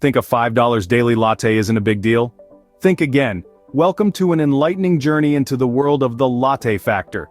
Think a $5 daily latte isn't a big deal? Think again. Welcome to an enlightening journey into the world of the Latte Factor.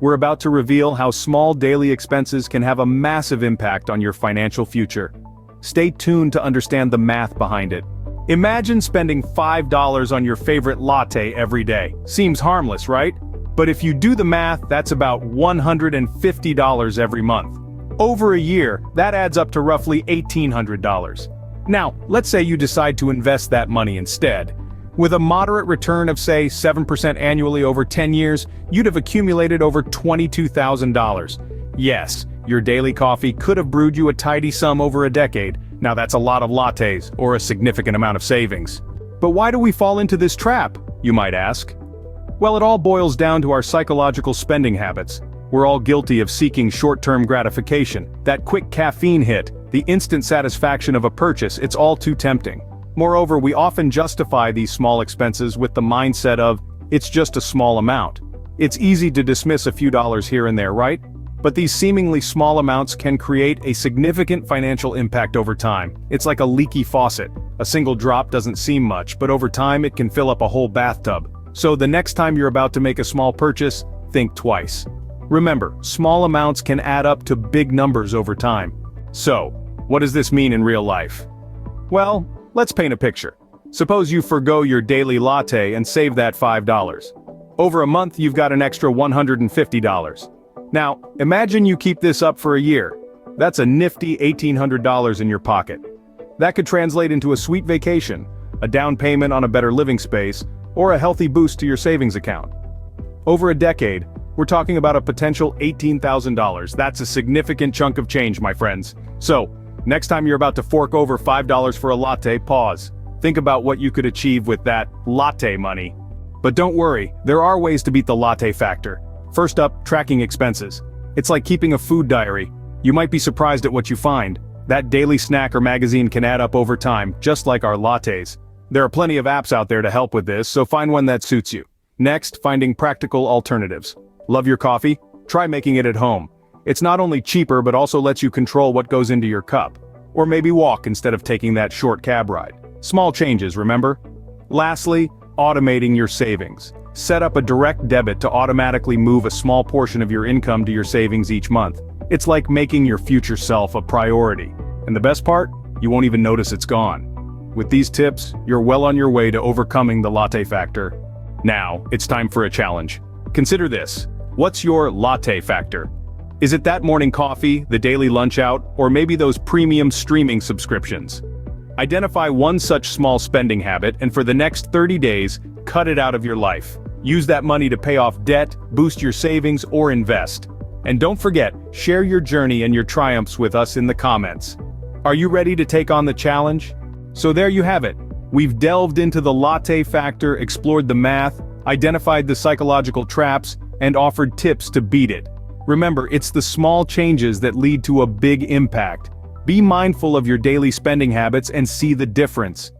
We're about to reveal how small daily expenses can have a massive impact on your financial future. Stay tuned to understand the math behind it. Imagine spending $5 on your favorite latte every day. Seems harmless, right? But if you do the math, that's about $150 every month. Over a year, that adds up to roughly $1,800. Now, let's say you decide to invest that money instead. With a moderate return of say 7% annually over 10 years, you'd have accumulated over $22,000. Yes, your daily coffee could have brewed you a tidy sum over a decade. Now that's a lot of lattes, or a significant amount of savings. But why do we fall into this trap, you might ask? Well, it all boils down to our psychological spending habits. We're all guilty of seeking short-term gratification, that quick caffeine hit, the instant satisfaction of a purchase. It's all too tempting. Moreover, we often justify these small expenses with the mindset of, it's just a small amount. It's easy to dismiss a few dollars here and there, right? But these seemingly small amounts can create a significant financial impact over time. It's like a leaky faucet. A single drop doesn't seem much, but over time it can fill up a whole bathtub. So the next time you're about to make a small purchase, think twice. Remember, small amounts can add up to big numbers over time. So, what does this mean in real life? Well, let's paint a picture. Suppose you forgo your daily latte and save that $5. Over a month, you've got an extra $150. Now, imagine you keep this up for a year. That's a nifty $1,800 in your pocket. That could translate into a sweet vacation, a down payment on a better living space, or a healthy boost to your savings account. Over a decade, we're talking about a potential $18,000. That's a significant chunk of change, my friends. So, next time you're about to fork over $5 for a latte, pause. Think about what you could achieve with that latte money. But don't worry, there are ways to beat the latte factor. First up, tracking expenses. It's like keeping a food diary. You might be surprised at what you find. That daily snack or magazine can add up over time, just like our lattes. There are plenty of apps out there to help with this, so find one that suits you. Next, finding practical alternatives. Love your coffee? Try making it at home. It's not only cheaper but also lets you control what goes into your cup. Or maybe walk instead of taking that short cab ride. Small changes, remember? Lastly, automating your savings. Set up a direct debit to automatically move a small portion of your income to your savings each month. It's like making your future self a priority. And the best part? You won't even notice it's gone. With these tips, you're well on your way to overcoming the latte factor. Now, it's time for a challenge. Consider this. What's your latte factor? Is it that morning coffee, the daily lunch out, or maybe those premium streaming subscriptions? Identify one such small spending habit and for the next 30 days, cut it out of your life. Use that money to pay off debt, boost your savings, or invest. And don't forget, share your journey and your triumphs with us in the comments. Are you ready to take on the challenge? So there you have it. We've delved into the latte factor, explored the math, identified the psychological traps, and offered tips to beat it. Remember, it's the small changes that lead to a big impact. Be mindful of your daily spending habits and see the difference.